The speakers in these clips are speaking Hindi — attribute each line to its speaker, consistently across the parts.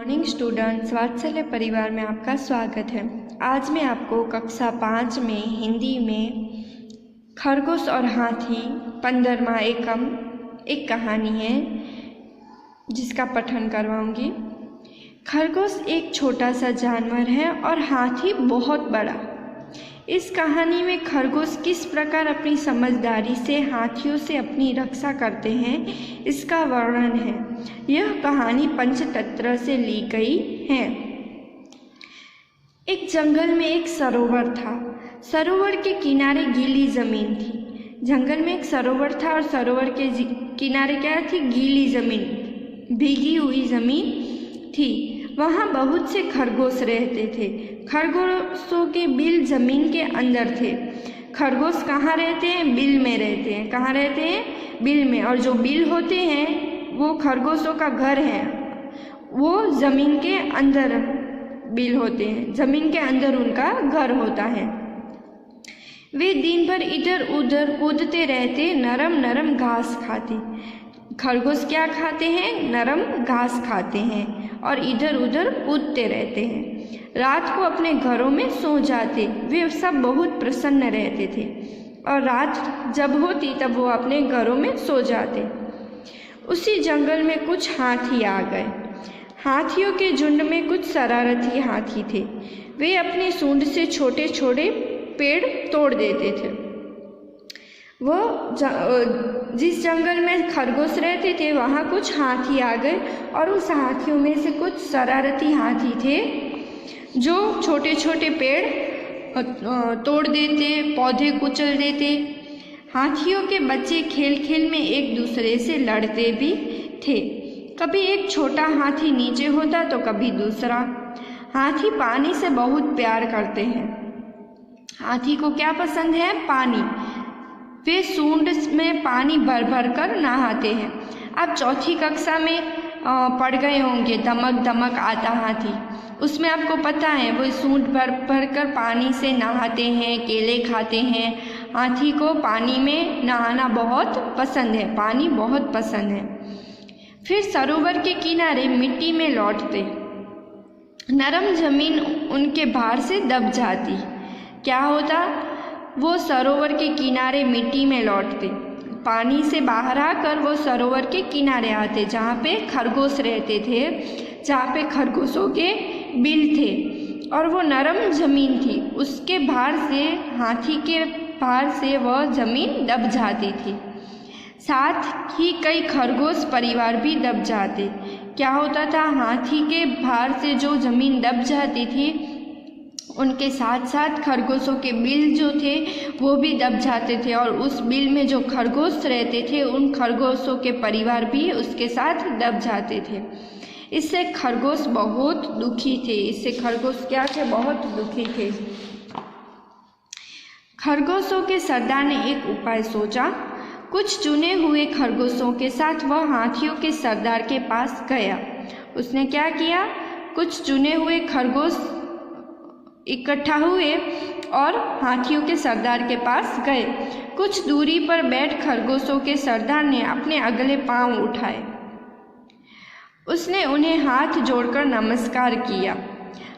Speaker 1: मॉर्निंग स्टूडेंट्स, वात्सल्य परिवार में आपका स्वागत है। आज मैं आपको कक्षा 5 में हिंदी में खरगोश और हाथी 15वां एकम एक कहानी है जिसका पठन करवाऊंगी। खरगोश एक छोटा सा जानवर है और हाथी बहुत बड़ा। इस कहानी में खरगोश किस प्रकार अपनी समझदारी से हाथियों से अपनी रक्षा करते हैं इसका वर्णन है। यह कहानी पंचतंत्र से ली गई है। एक जंगल में एक सरोवर था। सरोवर के किनारे गीली जमीन थी। जंगल में एक सरोवर था और सरोवर के किनारे क्या थी? गीली जमीन, भीगी हुई जमीन थी। वहाँ बहुत से खरगोश रहते थे। खरगोशों के बिल जमीन के अंदर थे। खरगोश कहाँ रहते हैं? बिल में रहते हैं। कहाँ रहते हैं? बिल में। और जो बिल होते हैं वो खरगोशों का घर है। वो जमीन के अंदर बिल होते हैं, जमीन के अंदर उनका घर होता है। वे दिन भर इधर उधर कूदते रहते, नरम नरम घास खाते। खरगोश क्या खाते हैं? नरम घास खाते हैं और इधर उधर कूदते रहते हैं। रात को अपने घरों में सो जाते। वे सब बहुत प्रसन्न रहते थे और रात जब होती तब वो अपने घरों में सो जाते। उसी जंगल में कुछ हाथी आ गए। हाथियों के झुंड में कुछ शरारती हाथी थे। वे अपनी सूंड से छोटे छोटे पेड़ तोड़ देते थे। वो जिस जंगल में खरगोश रहते थे वहाँ कुछ हाथी आ गए और उस हाथियों में से कुछ शरारती हाथी थे जो छोटे छोटे पेड़ तोड़ देते, पौधे कुचल देते। हाथियों के बच्चे खेल खेल में एक दूसरे से लड़ते भी थे। कभी एक छोटा हाथी नीचे होता तो कभी दूसरा। हाथी पानी से बहुत प्यार करते हैं। हाथी को क्या पसंद है? पानी। वे सूंड में पानी भर भर कर नहाते हैं। आप चौथी कक्षा में पढ़ गए होंगे, दमक दमक आता हाथी। उसमें आपको पता है वो सूंड भर भर कर पानी से नहाते हैं, केले खाते हैं। हाथी को पानी में नहाना बहुत पसंद है, पानी बहुत पसंद है। फिर सरोवर के किनारे मिट्टी में लौटते। नरम जमीन उनके भार से दब जाती। क्या होता? वो सरोवर के किनारे मिट्टी में लौटते। पानी से बाहर आकर वो सरोवर के किनारे आते जहाँ पे खरगोश रहते थे, जहाँ पे खरगोशों के बिल थे और वो नरम जमीन थी। उसके भार से, हाथी के भार से वह जमीन दब जाती थी। साथ ही कई खरगोश परिवार भी दब जाते। क्या होता था? हाथी के भार से जो जमीन दब जाती थी उनके साथ साथ खरगोशों के बिल जो थे वो भी दब जाते थे और उस बिल में जो खरगोश रहते थे उन खरगोशों के परिवार भी उसके साथ दब जाते थे। इससे खरगोश बहुत दुखी थे। इससे खरगोश क्या थे? बहुत दुखी थे। खरगोशों के सरदार ने एक उपाय सोचा। कुछ चुने हुए खरगोशों के साथ वह हाथियों के सरदार के पास गया। उसने क्या किया? कुछ चुने हुए खरगोश इकट्ठा हुए और हाथियों के सरदार के पास गए। कुछ दूरी पर बैठ खरगोशों के सरदार ने अपने अगले पांव उठाए। उसने उन्हें हाथ जोड़कर नमस्कार किया।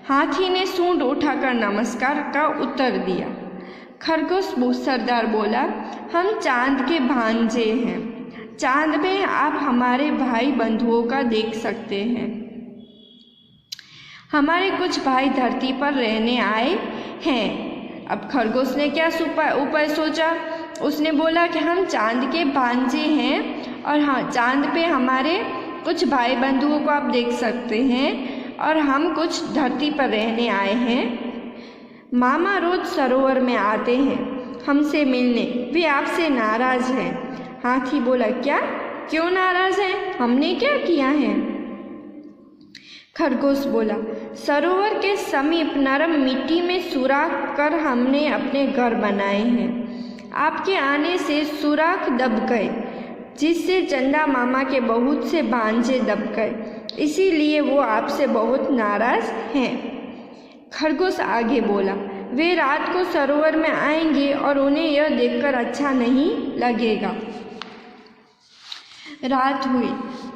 Speaker 1: हाथी ने सूंड उठाकर नमस्कार का उत्तर दिया। खरगोश सरदार बोला, हम चांद के भांजे हैं। चांद में आप हमारे भाई बंधुओं का देख सकते हैं। हमारे कुछ भाई धरती पर रहने आए हैं। अब खरगोश ने क्या उपाय सोचा? उसने बोला कि हम चांद के भांजे हैं और हाँ, चांद पे हमारे कुछ भाई बंधुओं को आप देख सकते हैं और हम कुछ धरती पर रहने आए हैं। मामा रोज सरोवर में आते हैं हमसे मिलने। वे आपसे नाराज हैं। हाथी बोला, क्या? क्यों नाराज हैं? हमने क्या किया है? खरगोश बोला, सरोवर के समीप नरम मिट्टी में सुराख कर हमने अपने घर बनाए हैं। आपके आने से सुराख दब गए जिससे चंदा मामा के बहुत से भांजे दब गए। इसीलिए वो आपसे बहुत नाराज हैं। खरगोश आगे बोला, वे रात को सरोवर में आएंगे और उन्हें यह देखकर अच्छा नहीं लगेगा। रात हुई।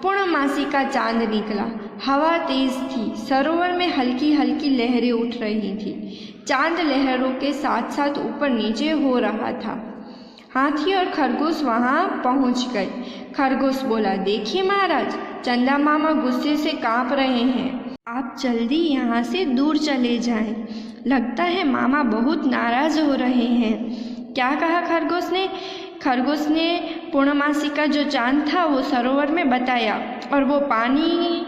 Speaker 1: पूर्णमासी का चांद निकला। हवा तेज थी। सरोवर में हल्की हल्की लहरें उठ रही थी। चांद लहरों के साथ साथ ऊपर नीचे हो रहा था। हाथी और खरगोश वहाँ पहुँच गए। खरगोश बोला, देखिए महाराज, चंदा मामा गुस्से से काँप रहे हैं। आप जल्दी यहाँ से दूर चले जाएं। लगता है मामा बहुत नाराज़ हो रहे हैं। क्या कहा खरगोश ने? खरगोश ने पूर्णमासी का जो चांद था वो सरोवर में बताया और वो पानी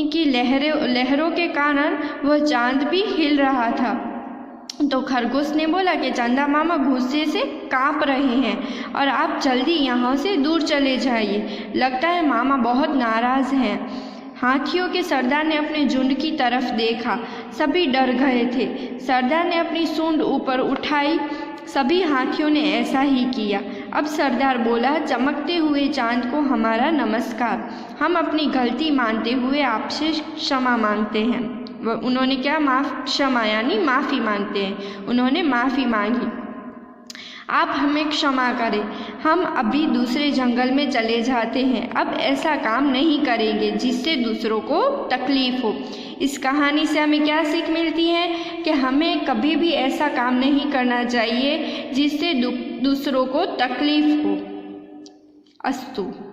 Speaker 1: की लहरों के कारण वह चांद भी हिल रहा था। तो खरगोश ने बोला कि चंदा मामा गुस्से से काँप रहे हैं और आप जल्दी यहाँ से दूर चले जाइए। लगता है मामा बहुत नाराज़ हैं। हाथियों के सरदार ने अपने झुंड की तरफ देखा। सभी डर गए थे। सरदार ने अपनी सूंड ऊपर उठाई। सभी हाथियों ने ऐसा ही किया। अब सरदार बोला, चमकते हुए चांद को हमारा नमस्कार। हम अपनी गलती मानते हुए आपसे क्षमा मांगते हैं। उन्होंने क्या क्षमा यानी माफ़ी मांगते हैं। उन्होंने माफ़ी मांगी। आप हमें क्षमा करें। हम अभी दूसरे जंगल में चले जाते हैं। अब ऐसा काम नहीं करेंगे जिससे दूसरों को तकलीफ़ हो। इस कहानी से हमें क्या सीख मिलती है कि हमें कभी भी ऐसा काम नहीं करना चाहिए जिससे दूसरों को तकलीफ़ हो। अस्तु।